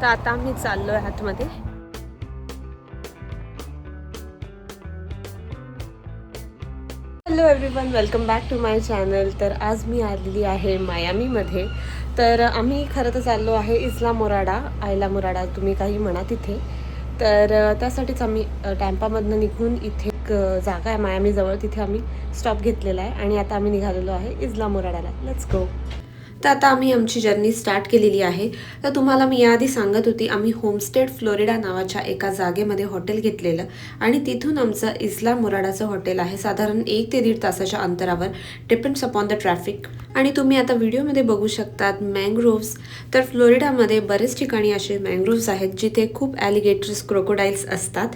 तर आता आम्ही चाललोय आतमध्ये. Hello everyone, welcome back to my channel. तर आज मी आलेली आहे मायामीमध्ये. तर आम्ही खरं तर चाललो आहे इस्ला मोराडा, आयला मोराडा तुम्ही काही म्हणा तिथे. तर त्यासाठीच आम्ही टॅम्पामधनं निघून इथे एक जागा आहे मायामीजवळ, तिथे आम्ही स्टॉप घेतलेला आहे आणि आता आम्ही निघालेलो आहे इस्ला मोराडाला. Let's go. तर आता आम्ही आमची जर्नी स्टार्ट केलेली आहे. तर तुम्हाला मी याआधी सांगत होती, आम्ही होमस्टे फ्लोरिडा नावाच्या एका जागेमध्ये हॉटेल घेतलेलं आणि तिथून आमचं इस्ला मोराडाचं हॉटेल आहे साधारण 1 ते 1.5 तासाच्या अंतरावर, डिपेंड्स अपॉन द ट्रॅफिक. आणि तुम्ही आता व्हिडिओमध्ये बघू शकतात मँग्रोव्स. तर फ्लोरिडामध्ये बरेच ठिकाणी असे मँग्रोव्स आहेत जिथे खूप ॲलिगेटर्स, क्रोकोडाईल्स असतात.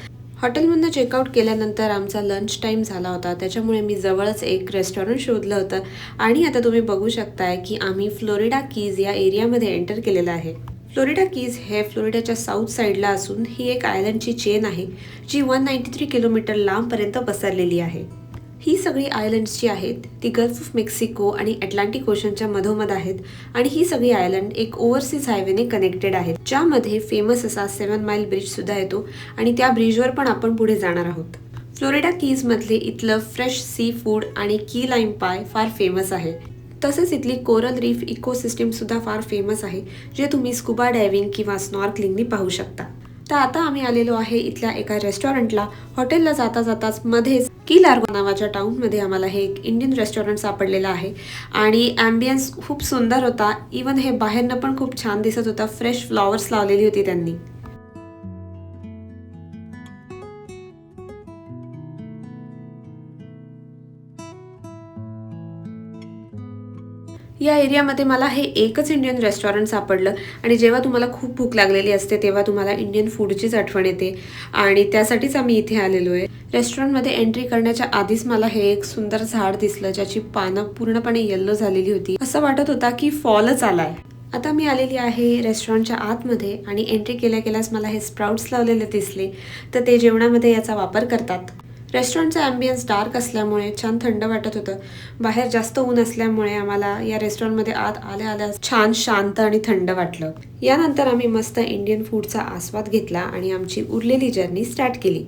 हॉटेलमधनं चेकआउट केल्यानंतर आमचा लंच टाईम झाला होता, त्याच्यामुळे मी जवळच एक रेस्टॉरंट शोधलं होतं आणि आता तुम्ही बघू शकताय की आम्ही फ्लोरिडा कीज या एरियामध्ये एंटर केलेलं आहे. फ्लोरिडा कीज हे फ्लोरिडाच्या साऊथ साईडला असून ही एक आयलंडची चेन आहे जी 193 किलोमीटर लांबपर्यंत पसरलेली आहे. ही सगळी आयलंड्स जी आहेत ती गल्फ ऑफ मेक्सिको आणि अटलांटिक ओशनच्या मधोमध आहेत आणि ही सगळी आयलंड एक ओव्हरसीज हायवेने कनेक्टेड आहेत, ज्यामध्ये फेमस असा 7 माइल ब्रिज सुद्धा येतो आणि त्या ब्रिजवर पण आपण पुढे जाणार आहोत. फ्लोरिडा कीजमधले इथलं फ्रेश सी फूड आणि की लाईम पाय फार फेमस आहे. तसेच इथली कोरल रीफ इकोसिस्टीम सुद्धा फार फेमस आहे, जे तुम्ही स्कुबा डायव्हिंग किंवा स्नॉर्कलिंगनी पाहू शकता. तर आता आम्ही आलेलो आहे इथल्या एका रेस्टॉरंटला. हॉटेलला जाता जाताच मध्येच की लार्गो नावाच्या टाउनमध्ये आम्हाला हे एक इंडियन रेस्टॉरंट सापडलेलं आहे आणि ॲम्बियन्स खूप सुंदर होता. इवन हे बाहेरनं पण खूप छान दिसत होता. फ्रेश फ्लॉवर्स लावलेली होती त्यांनी. या एरियामध्ये मला हे एकच इंडियन रेस्टॉरंट सापडलं आणि जेव्हा तुम्हाला खूप भूक लागलेली असते तेव्हा तुम्हाला इंडियन फूडचीच आठवण येते आणि त्यासाठीच आम्ही इथे आलेलो आहे. रेस्टॉरंटमध्ये एंट्री करण्याच्या आधीच मला हे एक सुंदर झाड दिसलं, ज्याची पानं पूर्णपणे येल्लो झालेली होती. असं वाटत होता की फॉलच आलाय. आता मी आलेली आहे रेस्टॉरंटच्या आतमध्ये आणि एंट्री केल्या केल्याच मला हे स्प्राउट्स लावलेले दिसले. तर ते जेवणामध्ये याचा वापर करतात. रेस्टॉरंटचा ॲम्बियन्स डार्क असल्यामुळे छान थंड वाटत होतं. बाहेर जास्त ऊन असल्यामुळे आम्हाला या रेस्टॉरंटमध्ये आत आल्या आल्या छान शांत आणि थंड वाटलं. यानंतर आम्ही मस्त इंडियन फूडचा आस्वाद घेतला आणि आमची उरलेली जर्नी स्टार्ट केली.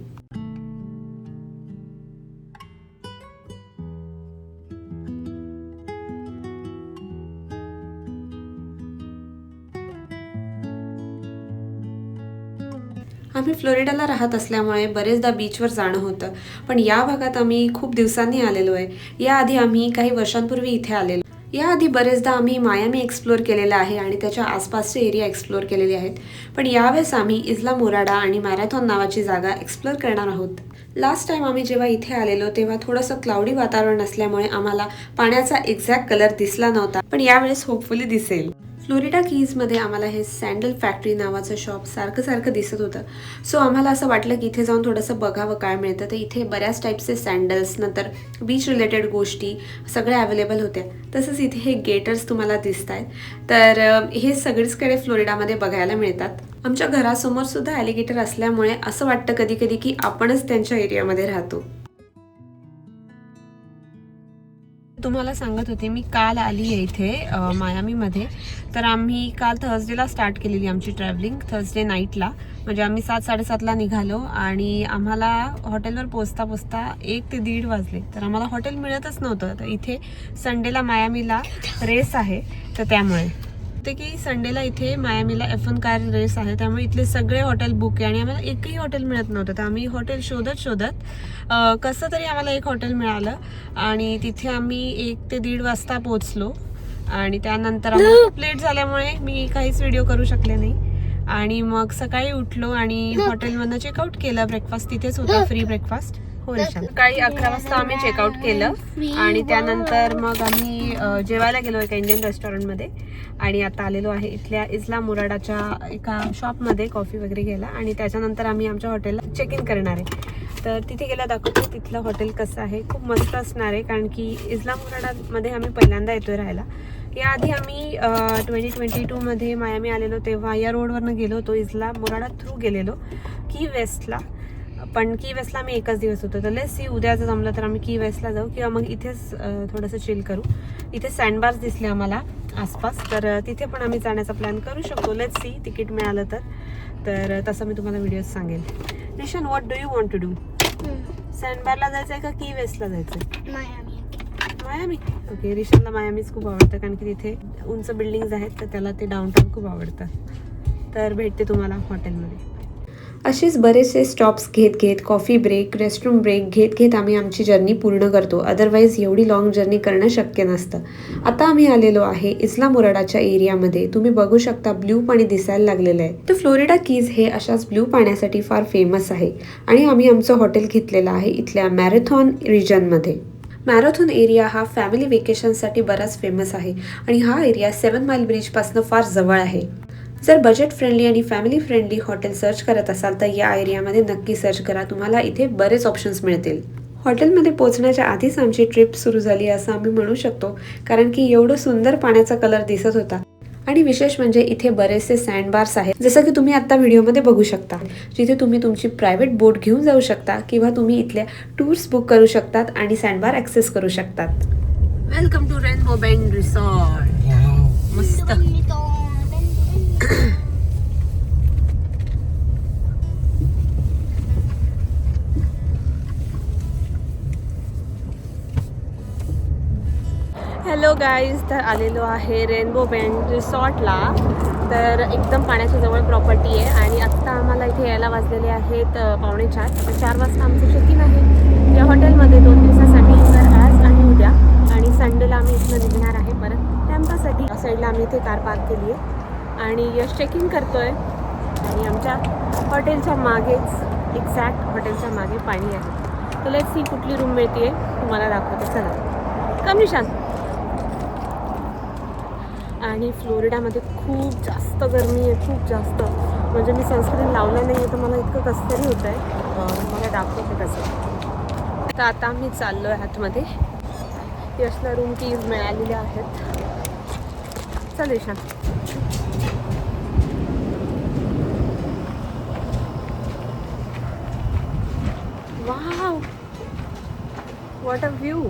आम्ही फ्लोरिडाला राहत असल्यामुळे बरेचदा बीचवर जाणं होतं, पण या भागात आम्ही खूप दिवसांनी आलेलो आहे. याआधी आम्ही काही वर्षांपूर्वी इथे आलेलो. याआधी बरेचदा आम्ही मायामी एक्सप्लोअर केलेलं आहे आणि त्याच्या आसपासचे एरिया एक्सप्लोअर केलेले आहेत, पण यावेळेस आम्ही इस्ला मोराडा आणि मॅरेथॉन नावाची जागा एक्सप्लोअर करणार आहोत. लास्ट टाइम आम्ही जेव्हा इथे आलेलो तेव्हा थोडंसं क्लाउडी वातावरण असल्यामुळे आम्हाला पाण्याचा एक्झॅक्ट कलर दिसला नव्हता, पण यावेळेस होपफुली दिसेल. फ्लोरिडा कीजमध्ये आम्हाला हे सँडल फॅक्टरी नावाचं शॉप सारखं दिसत होतं. सो आम्हाला असं वाटलं की इथे जाऊन थोडंसं बघावं काय मिळतं. तर इथे बऱ्याच टाईपचे सँडल्स, नंतर बीच रिलेटेड गोष्टी सगळ्या अवेलेबल होत्या. तसंच इथे हे गेटर्स तुम्हाला दिसत आहेत. तर हे सगळीचकडे फ्लोरिडामध्ये बघायला मिळतात. आमच्या घरासमोर सुद्धा ॲलिगेटर असल्यामुळे असं वाटतं कधी कधी की आपणच त्यांच्या एरियामध्ये राहतो. तुम्हाला सांगत होते मी काल आली आहे इथे मायामीमध्ये. तर आम्ही काल थर्सडेला स्टार्ट केलेली आमची ट्रॅव्हलिंग, थर्सडे नाईटला. म्हणजे आम्ही 7-7:30ला निघालो आणि आम्हाला हॉटेलवर पोचता 1 ते 1:30 वाजले. तर आम्हाला हॉटेल मिळतच नव्हतं. तर इथे संडेला मायामीला रेस आहे, तर त्यामुळे ते की संडेला इथे मायामीला F1 कार रेस आहे, त्यामुळे इथले सगळे हॉटेल बुक आहे आणि आम्हाला एकही हॉटेल मिळत नव्हतं. तर आम्ही हॉटेल शोधत कसं तरी आम्हाला एक हॉटेल मिळालं आणि तिथे आम्ही 1 ते 1:30 वाजता पोचलो आणि त्यानंतर आम्हाला खूप लेट झाल्यामुळे मी काहीच व्हिडिओ करू शकले नाही. आणि मग सकाळी उठलो आणि हॉटेलमधनं चेकआउट केलं. ब्रेकफास्ट तिथेच होता, फ्री ब्रेकफास्ट. हो रे. सकाळी 11 वाजता आम्ही चेकआउट केलं आणि त्यानंतर मग आम्ही जेवायला गेलो एका इंडियन रेस्टॉरंटमध्ये आणि आता आलेलो आहे इथल्या इस्ला मोराडाच्या एका शॉपमध्ये कॉफी वगैरे घ्यायला आणि त्याच्यानंतर आम्ही आमच्या हॉटेलला चेक इन करणार आहे. तर तिथे गेला दाखवतो तिथलं हॉटेल कसं आहे. खूप मस्त असणार आहे कारण की इस्ला मोराडामध्ये आम्ही पहिल्यांदा येतोय राहायला. याआधी आम्ही 2022मध्ये मायामी आलेलो तेव्हा या रोडवरनं गेलो होतो. इस्ला मोराडा थ्रू गेलेलो की वेस्टला, पण की वेस्टला आम्ही एकच दिवस होतो. तर लेट्स सी उद्याचं जमलं तर आम्ही की वेस्टला जाऊ किंवा मग इथेच थोडंसं चिल करू. इथे सँडबार्स दिसले आम्हाला आसपास, तर तिथे पण आम्ही जाण्याचा प्लॅन करू शकतो. लेट्स सी तिकीट मिळालं तर तसं मी तुम्हाला व्हिडिओ सांगेल. Nishan, what do you want to do? सँडबारला जायचं आहे का की वेस्टला जायचं आहे? मायामी. ओके, रिशानला मायामीच खूप आवडतं कारण की तिथे उंच बिल्डिंग्स आहेत, तर त्याला ते डाऊनटाऊन खूप आवडतं. तर भेटते तुम्हाला हॉटेलमध्ये. असेच बरेचसे स्टॉप्स घेत घेत, कॉफी ब्रेक, रेस्टरूम ब्रेक घेत घेत आम्ही आमची जर्नी पूर्ण करतो. अदरवाईज एवढी लाँग जर्नी करणं शक्य नसतं. आता आम्ही आलेलो आहे इस्ला मोराडाच्या एरियामध्ये. तुम्ही बघू शकता ब्ल्यू पाणी दिसायला लागलेलं आहे. तर फ्लोरिडा कीज हे अशाच ब्ल्यू पाण्यासाठी फार फेमस आहे आणि आम्ही आमचं हॉटेल घेतलेलं आहे इथल्या मॅरेथॉन रिजनमध्ये. मॅरेथॉन एरिया हा फॅमिली वेकेशनसाठी बराच फेमस आहे आणि हा एरिया 7 माइल ब्रिजपासून फार जवळ आहे. जर बजेट फ्रेंडली आणि फॅमिली फ्रेंडली हॉटेल सर्च करत असाल तर या एरियामध्ये नक्की सर्च करा. तुम्हाला इथे बरेच ऑप्शन्स मिळतील. हॉटेलमध्ये पोहोचण्याच्या आधीच आमची ट्रिप सुरू झाली असं आम्ही म्हणू शकतो, कारण की एवढं सुंदर पाण्याचा कलर दिसत होता. आणि विशेष म्हणजे इथे बरेचसे सँडबार्स आहेत, जसं की तुम्ही आता व्हिडिओमध्ये बघू शकता, जिथे तुम्ही तुमची प्रायव्हेट बोट घेऊन जाऊ शकता किंवा तुम्ही इथल्या टूर्स बुक करू शकतात आणि सँडबार ॲक्सेस करू शकतात. Welcome to rainbow bend resort. मस्त. हॅलो गाईज, तर आलेलो आहे रेनबो बेंड रिसॉर्टला. तर एकदम पाण्याच्या जवळ प्रॉपर्टी आहे आणि आत्ता आम्हाला इथे यायला वाजलेले आहेत 3:45. 4 वाजता आमचं चेक इन आहे या हॉटेलमध्ये 2 दिवसासाठी, तर आज आणि उद्या. आणि संडेला आम्ही इथनं निघणार आहे परत टॅम्पासाठी. या साईडला आम्ही इथे कार पार्क केली आहे आणि यश चेक इन करतोय. आणि आमच्या हॉटेलच्या मागेच, एक्झॅक्ट हॉटेलच्या मागे पाणी आहे. तर लेट्स सी कुठली रूम मिळते तुम्हाला दाखवते. चला, कम निशान. आणि फ्लोरिडामध्ये खूप जास्त गरमी आहे, खूप जास्त. म्हणजे मी सनस्क्रीन लावलं नाही आहे तर मला इतकं कसं तरी होतं आहे. मला दाखवते कसं. तर आता आम्ही चाललो आहे आतमध्ये. यशला रूम कीज मिळालेल्या आहेत. चल Ishan. Wow, what a view.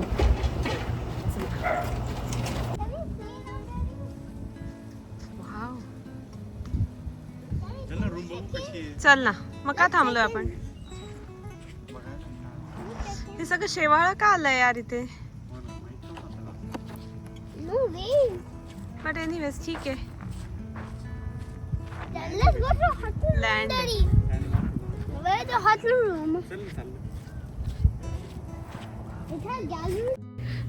चल ना, मग का थांबलोय आपण? हे सगळं शेवाळ का आलंय यार इथे? बट एनिवेज ठीक आहे. लँड.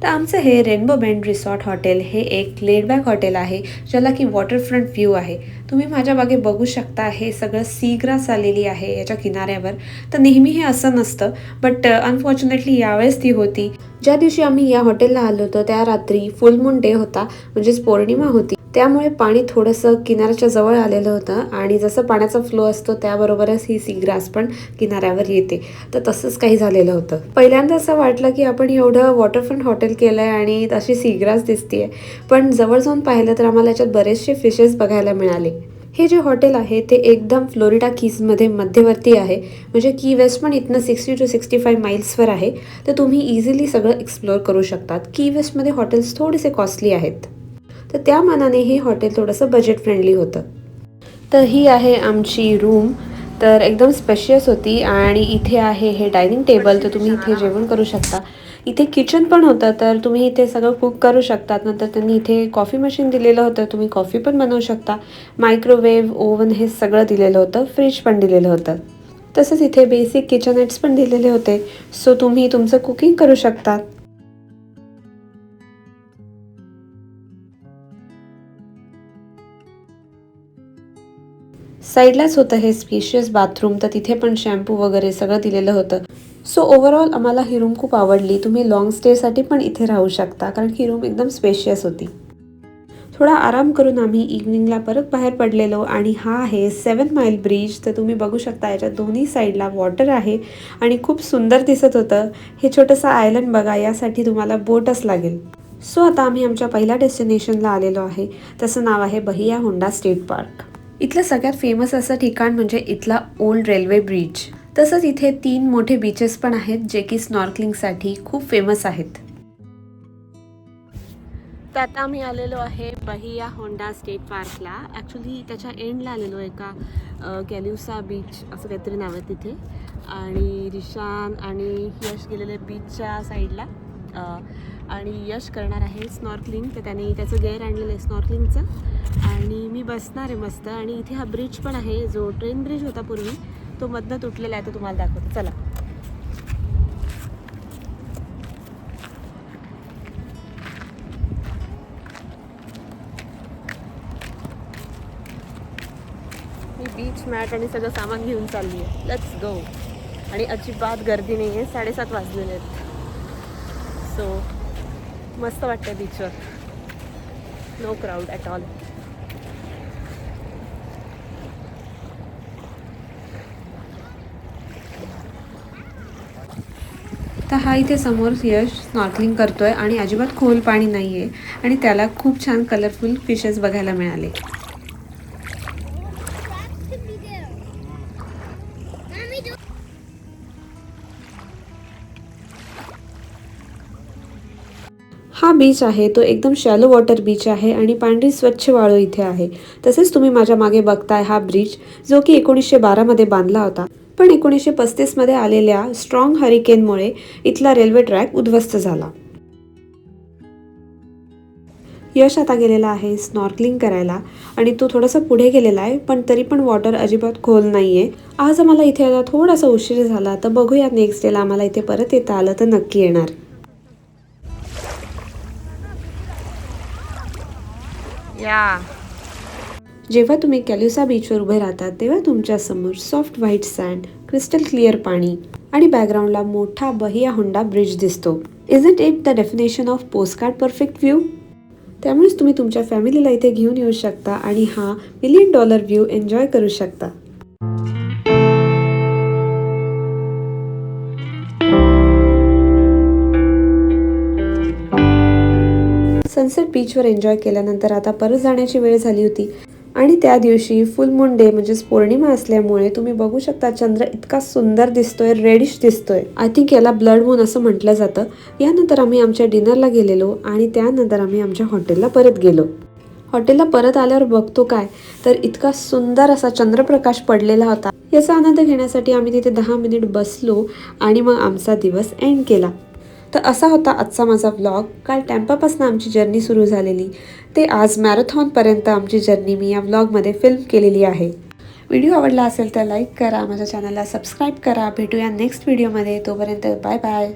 तर आमचं हे रेनबो बेंड रिसॉर्ट हॉटेल हे एक लेडबॅक हॉटेल आहे, ज्याला की वॉटरफ्रंट व्ह्यू आहे. तुम्ही माझ्या मागे बघू शकता, हे सगळं सीग्रास आलेली आहे याच्या किनाऱ्यावर. तर नेहमी हे असं नसतं, बट अनफॉर्च्युनेटली यावेळेस ती होती. ज्या दिवशी आम्ही या हॉटेलला आलो होतो त्या रात्री फुल मून डे होता, म्हणजेच पौर्णिमा होती. त्यामुळे पाणी थोडंसं किनाऱ्याच्या जवळ आलेलं होतं आणि जसं पाण्याचा फ्लो असतो त्याबरोबरच ही सीग्रास पण किनाऱ्यावर येते. तर तसंच काही झालेलं होतं. पहिल्यांदा असं वाटलं की आपण एवढं वॉटरफ्रंट हॉटेल केलं आहे आणि अशी सीग्रास दिसतीये, पण जवळ जाऊन पाहिलं तर आम्हाला याच्यात बरेचसे फिशेस बघायला मिळाले. हे जे हॉटेल आहे ते एकदम फ्लोरिडा कीजमध्ये मध्यवर्ती आहे. म्हणजे की वेस्ट पण इथनं 60 to 65 माइल्सवर आहे. तर तुम्ही इझिली सगळं एक्सप्लोअर करू शकतात. की वेस्टमध्ये हॉटेल्स थोडेसे कॉस्टली आहेत, तर त्या मानाने हे हॉटेल थोडंसं बजेट फ्रेंडली होतं. तर ही आहे आमची रूम. तर एकदम स्पेशियस होती आणि इथे आहे हे डायनिंग टेबल, तर तुम्ही इथे जेवण करू शकता. इथे किचन पण होतं, तर तुम्ही इथे सगळं कुक करू शकतात. नंतर त्यांनी इथे कॉफी मशीन दिलेलं होतं, तुम्ही कॉफी पण बनवू शकता. मायक्रोवेव्ह, ओव्हन हे सगळं दिलेलं होतं. फ्रीज पण दिलेलं होतं. तसंच इथे बेसिक किचनेट्स पण दिलेले होते, सो तुम्ही तुमचं कुकिंग करू शकता. साईडलाच होतं हे स्पेशियस बाथरूम, तर तिथे पण शॅम्पू वगैरे सगळं दिलेलं होतं. सो ओव्हरऑल आम्हाला ही रूम खूप आवडली. तुम्ही लॉंग स्टेसाठी पण इथे राहू शकता, कारण ही रूम एकदम स्पेशियस होती. थोडा आराम करून आम्ही इव्हनिंगला परत बाहेर पडलेलो आणि हा आहे 7 माइल ब्रिज. तर तुम्ही बघू शकता याच्या दोन्ही साईडला वॉटर आहे आणि खूप सुंदर दिसत होतं. हे छोटंसं आयलंड बघा, यासाठी तुम्हाला बोटच लागेल. सो आता आम्ही आमच्या पहिल्या डेस्टिनेशनला आलेलो आहे. त्याचं नाव आहे बहिया होंडा स्टेट पार्क. इथलं सगळ्यात फेमस असं ठिकाण म्हणजे इथला ओल्ड रेल्वे ब्रिज. तसंच इथे 3 मोठे बीचेस पण आहेत, जे की स्नॉर्कलिंगसाठी खूप फेमस आहेत. तर आता आम्ही आलेलो आहे बहिया होंडा स्टेट पार्कला. ॲक्च्युली त्याच्या एंडला आलेलो आहे का कॅल्युसा बीच असं काहीतरी नाव आहे तिथे. आणि रिशान आणि यश गेलेले बीचच्या साईडला. आणि यश करणार आहे स्नॉर्कलिंग, तर त्याने त्याचं गेअर आणलेलं आहे स्नॉर्कलिंगचं. आणि मी बसणार आहे मस्त. आणि इथे हा ब्रिज पण आहे, जो ट्रेन ब्रिज होता पूर्वी तो मधनं तुटलेला आहे, तो तुम्हाला दाखवतो चला. मी बीच मॅट आणि सगळं सामान घेऊन चालली आहे. Let's go. आणि अजिबात गर्दी नाही आहे, 7:30 वाजलेले आहेत. सो मस्त वाटतं बीचवर, नो क्राऊड ॲट ऑल. तर हा इथे समोर यश स्नॉर्कलिंग करतोय आणि अजिबात खोल पाणी नाही आहे आणि त्याला खूप छान कलरफुल फिशेस बघायला मिळाले. हा बीच आहे तो एकदम शॅलो वॉटर बीच आहे आणि पांढरी स्वच्छ वाळू इथे आहे. तसेच तुम्ही माझ्या मागे बघताय हा ब्रिज, जो की 1912 मध्ये बांधला होता, पण 1935 मध्ये आलेल्या स्ट्रॉंग हरिकेनमुळे इथला रेल्वे ट्रॅक उद्ध्वस्त झाला. यश आता गेलेला आहे स्नॉर्कलिंग करायला आणि तो थोडासा पुढे गेलेला आहे, पण तरी पण वॉटर अजिबात खोल नाहीये. आज आम्हाला इथे यायला थोडासा उशीर झाला, तर बघूया नेक्स्ट डेला आम्हाला इथे परत येता आलं तर नक्की येणार. जेव्हा तुम्ही कॅल्युसा बीचवर उभे राहतात तेव्हा तुमच्या समोर soft white sand, crystal clear पाणी आणि बॅकग्राऊंडला मोठा बहिया होंडा ब्रिज दिसतो. Isn't it the definition of postcard perfect view? त्यामुळेच तुम्ही तुमच्या फॅमिलीला इथे घेऊन येऊ शकता आणि हा $1 मिलियन व्ह्यू एन्जॉय करू शकता. सनसेट बीचवर एन्जॉय केल्यानंतर आता परत जाण्याची वेळ झाली होती आणि त्या दिवशी फुल मून डे म्हणजेच पौर्णिमा असल्यामुळे तुम्ही बघू शकता चंद्र इतका सुंदर दिसतोय, रेडिश दिसतोय. आय थिंक याला ब्लड मून असं म्हटलं जातं. यानंतर आम्ही आमच्या डिनरला गेलेलो आणि त्यानंतर आम्ही आमच्या हॉटेलला परत गेलो. हॉटेलला परत आल्यावर बघतो काय तर इतका सुंदर असा चंद्रप्रकाश पडलेला होता. याचा आनंद घेण्यासाठी आम्ही तिथे 10 मिनिट बसलो आणि मग आमचा दिवस एंड केला. तर असा होता आजचा माझा व्लॉग. काल टॅम्पापासून आमची जर्नी सुरू झालेली ते आज मॅरेथॉनपर्यंत आमची जर्नी मी या व्लॉगमध्ये फिल्म केलेली आहे. व्हिडिओ आवडला असेल तर लाईक करा, माझ्या चॅनलला सबस्क्राईब करा. भेटूया नेक्स्ट व्हिडिओमध्ये. तोपर्यंत बाय बाय.